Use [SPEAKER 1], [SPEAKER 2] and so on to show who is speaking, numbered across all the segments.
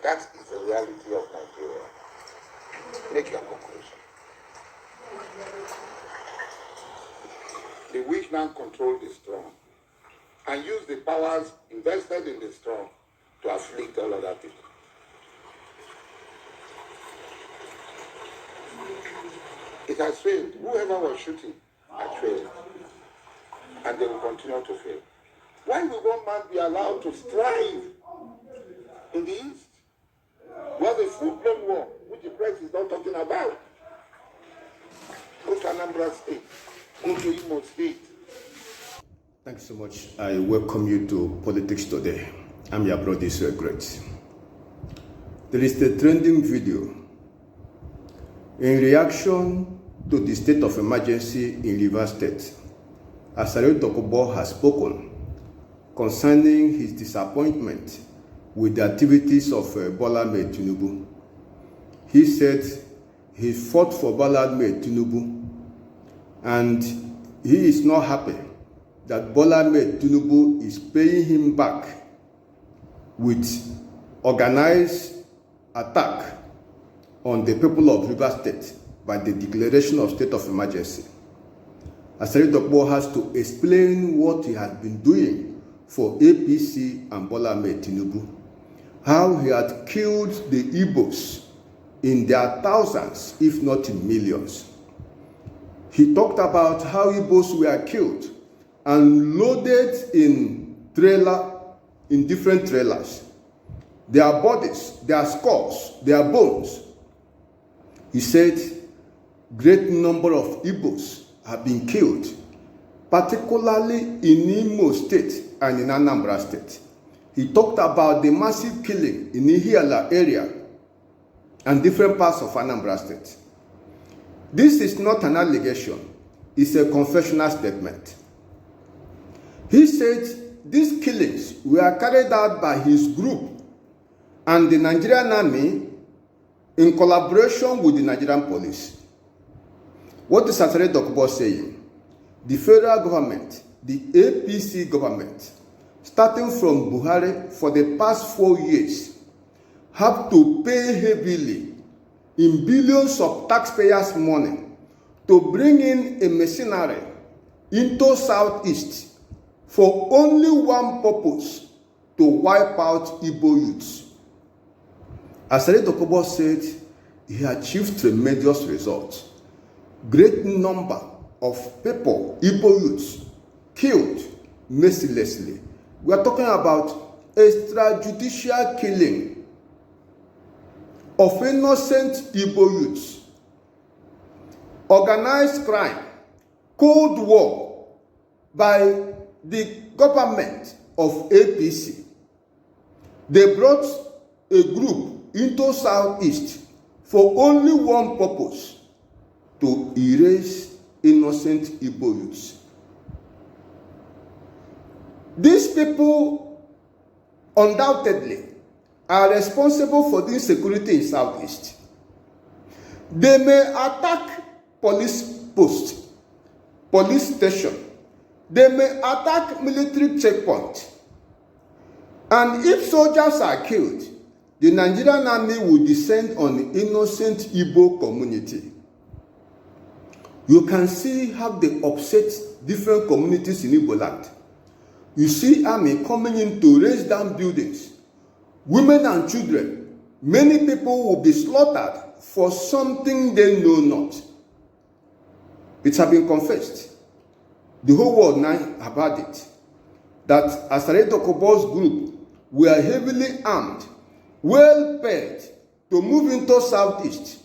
[SPEAKER 1] That is the reality of Nigeria. Make your conclusion. The weak now control the strong and use the powers invested in the strong to afflict all other people. It has failed. Whoever was shooting had failed. And they will continue to fail. Why will one man be allowed to strive in the East? We have a full-blown war, which the press is not talking about. Go to Anambra State. Go to Imo State.
[SPEAKER 2] Thanks so much. I welcome you to Politics Today. I'm your brother, Israel Great. There is the trending video. In reaction to the state of emergency in Rivers State, Asari Dokubo has spoken concerning his disappointment with the activities of Bola Ahmed Tinubu. He said he fought for Bola Ahmed Tinubu and he is not happy that Bola Ahmed Tinubu is paying him back with organized attack on the people of Rivers State by the declaration of state of emergency. Asari Dokubo has to explain what he has been doing for APC and Bola Ahmed Tinubu, how he had killed the Igbos in their thousands, if not in millions. He talked about how Igbos were killed and loaded in different trailers. Their bodies, their skulls, their bones. He said great number of Igbos have been killed, particularly in Imo State and in Anambra State. He talked about the massive killing in Ihiala area and different parts of Anambra State. This is not an allegation, it's a confessional statement. He said these killings were carried out by his group and the Nigerian army in collaboration with the Nigerian police. What is Asari Dokubo saying? The federal government, the APC government, starting from Buhari for the past 4 years, have to pay heavily in billions of taxpayers' money to bring in a mercenary into Southeast for only one purpose, to wipe out Igbo youths. Asari Dokubo said he achieved tremendous results. Great number of people, Igbo youths, killed mercilessly. We are talking about extrajudicial killing of innocent Igbo youths, organized crime, cold war by the government of APC. They brought a group into Southeast for only one purpose, to erase innocent Igbo youths. These people undoubtedly are responsible for the insecurity in Southeast. They may attack police posts, police station. They may attack military checkpoint. And if soldiers are killed, the Nigerian army will descend on the innocent Igbo community. You can see how they upset different communities in Igbo land. You see army coming in to raise down buildings. Women and children, many people will be slaughtered for something they know not. It has been confessed. The whole world now about it. That Asari Dokubo's group were heavily armed, well paid to move into Southeast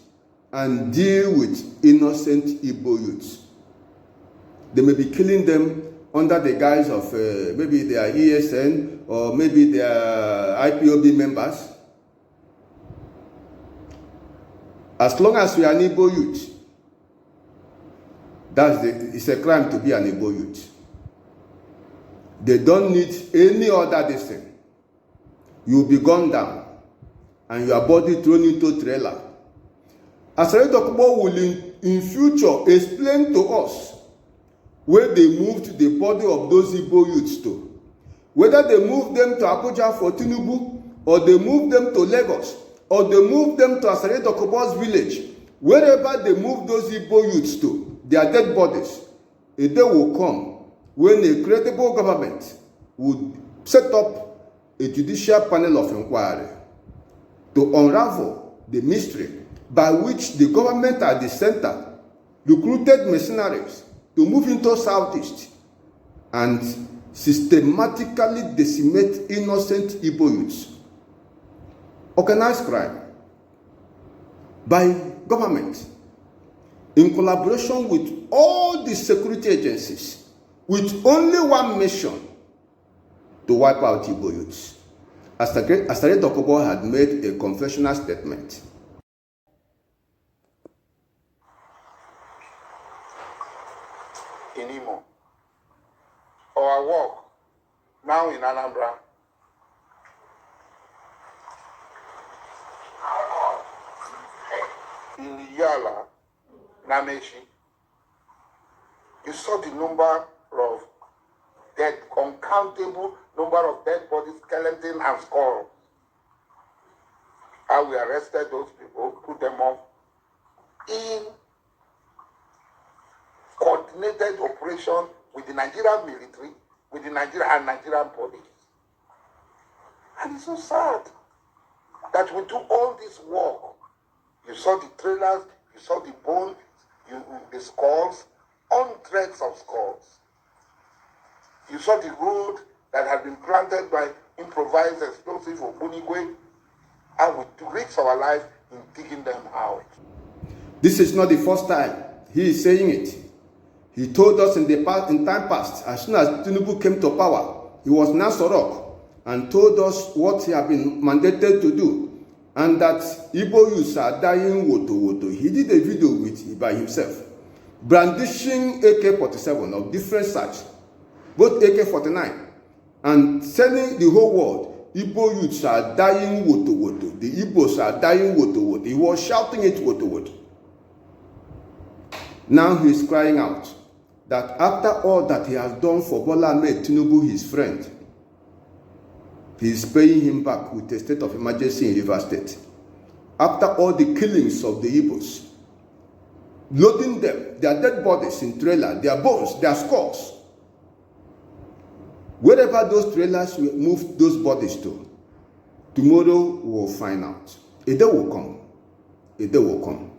[SPEAKER 2] and deal with innocent Igbo youths. They may be killing them under the guise of maybe they are ESN or maybe they are IPOB members. As long as we are an Igbo youth, it's a crime to be an Igbo youth. They don't need any other thing. You will be gunned down and your body thrown into trailer. Asari Dokubo will in future explain to us where they moved the body of those Igbo youths to. Whether they moved them to Abuja for Tinubu or they move them to Lagos, or they move them to Asari Dokubo's village, wherever they move those Igbo youths to, their dead bodies, a day will come when a credible government would set up a judicial panel of inquiry to unravel the mystery by which the government at the center recruited mercenaries to move into Southeast and systematically decimate innocent Igbo youths. Organized crime by government in collaboration with all the security agencies with only one mission: to wipe out Igbo youths. Asari Dokubo had made a confessional statement.
[SPEAKER 1] In Imo, our work now in Anambra, in Yala, Nameshi, you saw the number of dead, uncountable number of dead bodies, skeleton and skull. How we arrested those people, put them up in coordinated operation with the Nigerian military, with the Nigerian police. And it's so sad that we do all this work. You saw the trailers, you saw the bones, the skulls, hundreds of skulls. You saw the road that had been planted by improvised explosive of Bunigwe, and we risk our life in digging them out.
[SPEAKER 2] This is not the first time he is saying it. He told us in time past, as soon as Tinubu came to power, he was Nasorok and told us what he had been mandated to do, and that Igbo youths are dying woto. He did a video by himself, brandishing AK-47 of different size, both AK-49, and telling the whole world, Igbo youths are dying woto. The Igbos are dying woto. He was shouting it woto. Now he is crying out that after all that he has done for Bola Ahmed Tinubu, his friend, he is paying him back with a state of emergency in Rivers State. After all the killings of the Igbos, loading them, their dead bodies in trailer, their bones, their skulls, wherever those trailers will move those bodies to, tomorrow we will find out. A day will come. A day will come.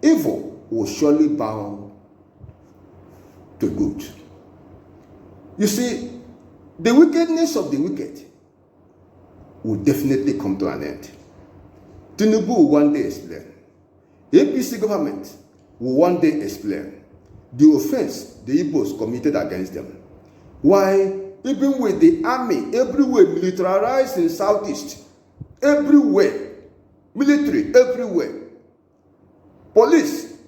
[SPEAKER 2] Evil will surely bow to good. You see, the wickedness of the wicked will definitely come to an end. Tinubu will one day explain. APC government will one day explain the offense the Igbos committed against them. Why, even with the army everywhere militarized in Southeast, everywhere, military everywhere, police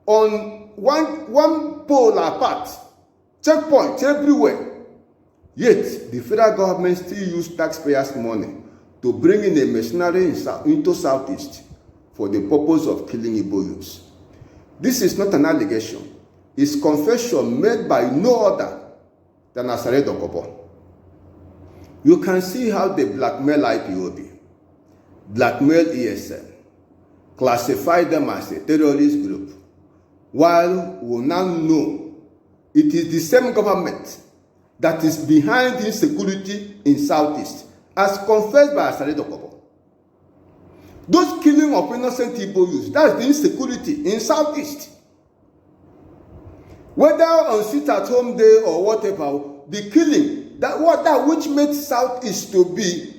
[SPEAKER 2] on one pole apart, checkpoints everywhere, yet the federal government still use taxpayers' money to bring in a mercenary into Southeast for the purpose of killing Igbo youths. This is not an allegation. It's confession made by no other than Asari Dokubo. You can see how they blackmail IPOB, blackmail ESN, classify them as a terrorist group, while we now know it is the same government that is behind insecurity in Southeast, as confessed by Asari Dokubo. Those killing of innocent Igbo youths, that's the insecurity in Southeast. Whether on sit-at-home day or whatever, the killing, that which made Southeast to be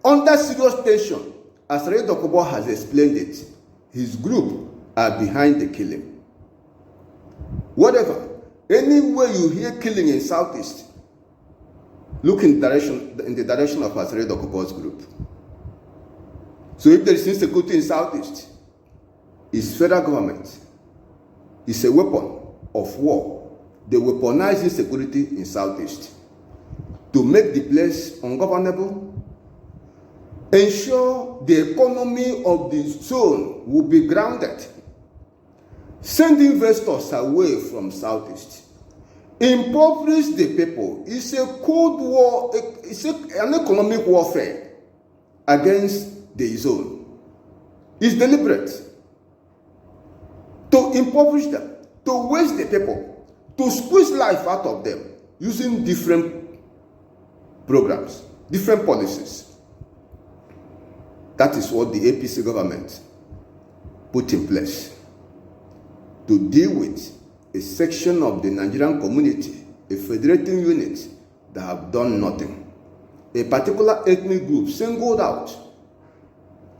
[SPEAKER 2] under serious tension, Asari Dokubo has explained it. His group are behind the killing. Whatever, anywhere you hear killing in Southeast, look in the direction of Asari Dokubo's group. So if there is insecurity in Southeast, it's federal government. It's a weapon of war. They weaponize insecurity in Southeast to make the place ungovernable, ensure the economy of the zone will be grounded, send investors away from Southeast, impoverish the people. It's a cold war, it's an economic warfare against the zone is deliberate. To impoverish them, to waste the people, to squeeze life out of them using different programs, different policies. That is what the APC government put in place to deal with a section of the Nigerian community, a federating unit that have done nothing. A particular ethnic group singled out,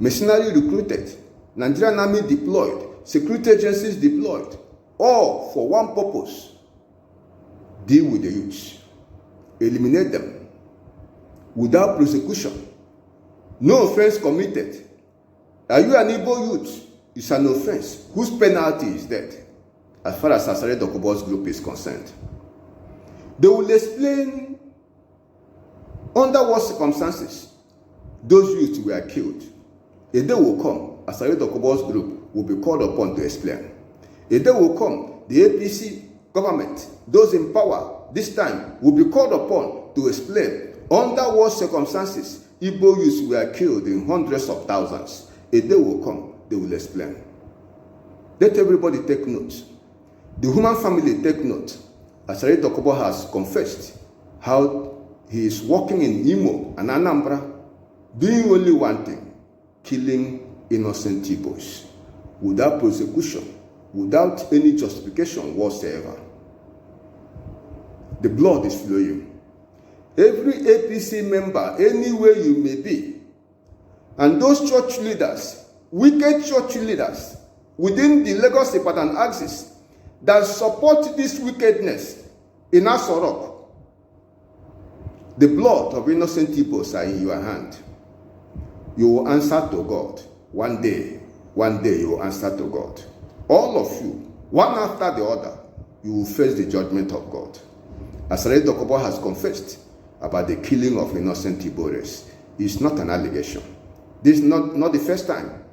[SPEAKER 2] mercenary recruited, Nigerian army deployed, security agencies deployed, all for one purpose: deal with the youths, eliminate them without prosecution, no offense committed. Are you an Igbo youth? It's an offense whose penalty is death, as far as Asari Dokubo's group is concerned. They will explain under what circumstances those youths were killed. A day will come, Asari Dokubo's group will be called upon to explain. A day will come, the APC government, those in power this time, will be called upon to explain under what circumstances Igbo youths were killed in hundreds of thousands. A day will come, they will explain. Let everybody take note. The human family take note. Asari Dokubo has confessed how he is working in Imo and Anambra, doing only one thing: killing innocent Igbos without prosecution, without any justification whatsoever. The blood is flowing. Every APC member, anywhere you may be, and those church leaders, wicked church leaders within the Lagos-Ibadan axis that support this wickedness in Asorok, the blood of innocent Igbos are in your hand. You will answer to God. One day you will answer to God. All of you, one after the other, you will face the judgment of God. Asari Dokubo has confessed about the killing of innocent Igbos. It's not an allegation. This is not the first time.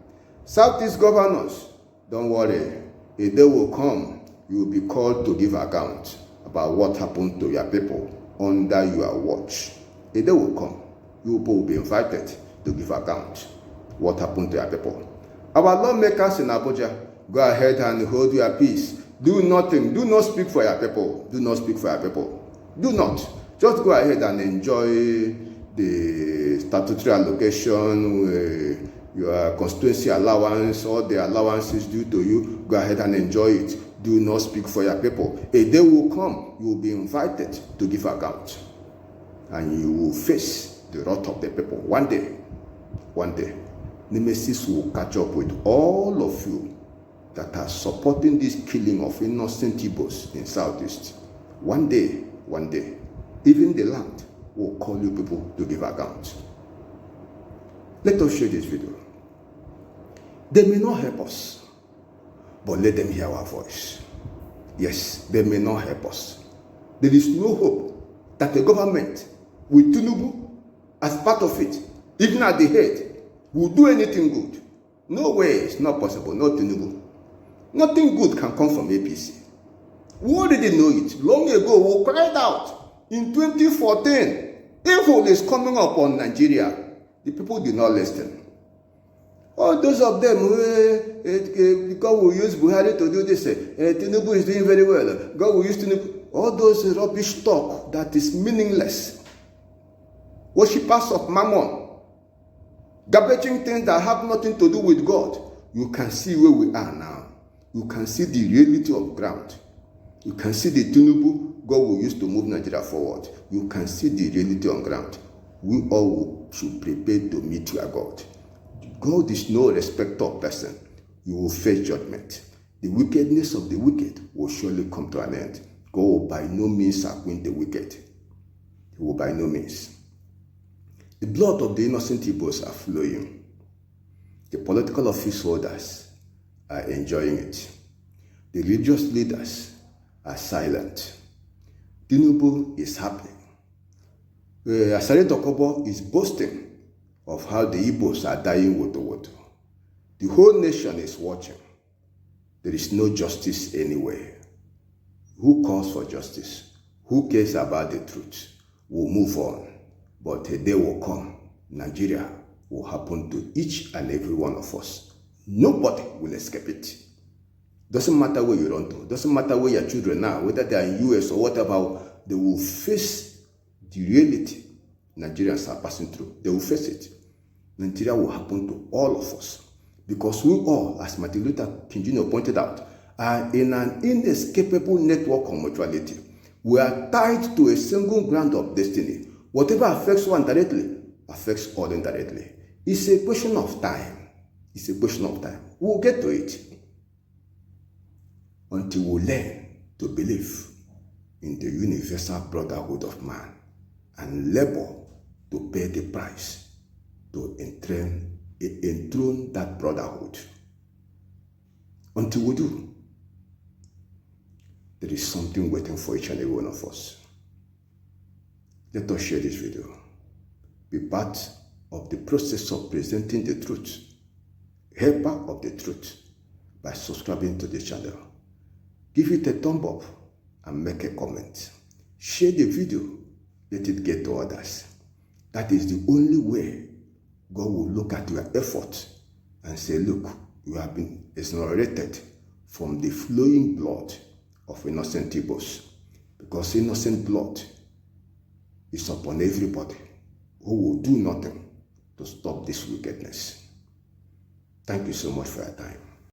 [SPEAKER 2] Southeast governors, don't worry. A day will come, you will be called to give account about what happened to your people under your watch. A day will come, you will be invited to give account what happened to your people. Our lawmakers in Abuja, go ahead and hold your peace. Do nothing. Do not speak for your people. Do not speak for your people. Do not. Just go ahead and enjoy the statutory allocation, your constituency allowance, all the allowances due to you. Go ahead and enjoy it. Do not speak for your people. A day will come, you will be invited to give account. And you will face the wrath of the people. One day, Nemesis will catch up with all of you that are supporting this killing of innocent Igbos in Southeast. One day, even the land will call you people to give account. Let us share this video. They may not help us, but let them hear our voice. Yes, they may not help us. There is no hope that the government, with Tinubu as part of it, even at the head, will do anything good. No way, it's not possible, not Tinubu. Nothing good can come from APC. We already know it. Long ago, we cried out in 2014, evil is coming upon Nigeria. The people did not listen. All those of them who, God will use Buhari to do this, Tinubu is doing very well. God will use Tinubu. All those rubbish talk that is meaningless. Worshippers of Mammon. Garbaging things that have nothing to do with God. You can see where we are now. You can see the reality of ground. You can see the Tinubu God will use to move Nigeria forward. You can see the reality on ground. We all should prepare to meet your God. God is no respecter of person. You will face judgment. The wickedness of the wicked will surely come to an end. God will by no means acquaint the wicked. He will by no means. The blood of the innocent Igbos are flowing. The political office holders are enjoying it. The religious leaders are silent. Tinubu is happy. Asari Dokubo is boasting of how the Igbos are dying woto. The whole nation is watching. There is no justice anywhere. Who calls for justice? Who cares about the truth? We'll move on. But a day will come. Nigeria will happen to each and every one of us. Nobody will escape it. Doesn't matter where you run to, doesn't matter where your children are, whether they are in US or whatever, they will face the reality Nigerians are passing through. They will face it. Nigeria will happen to all of us. Because we all, as Martin Luther King Jr. pointed out, are in an inescapable network of mutuality. We are tied to a single ground of destiny. Whatever affects one directly, affects all indirectly. It's a question of time. It's a question of time. We'll get to it. Until we learn to believe in the universal brotherhood of man and labor to pay the price to enthrone that brotherhood. Until we do, there is something waiting for each and every one of us. Let us share this video. Be part of the process of presenting the truth, helper of the truth, by subscribing to the channel. Give it a thumb up and make a comment. Share the video, let it get to others. That is the only way God will look at your effort and say, look, you have been exonerated from the flowing blood of innocent Igbos, because innocent blood is upon everybody who will do nothing to stop this wickedness. Thank you so much for your time.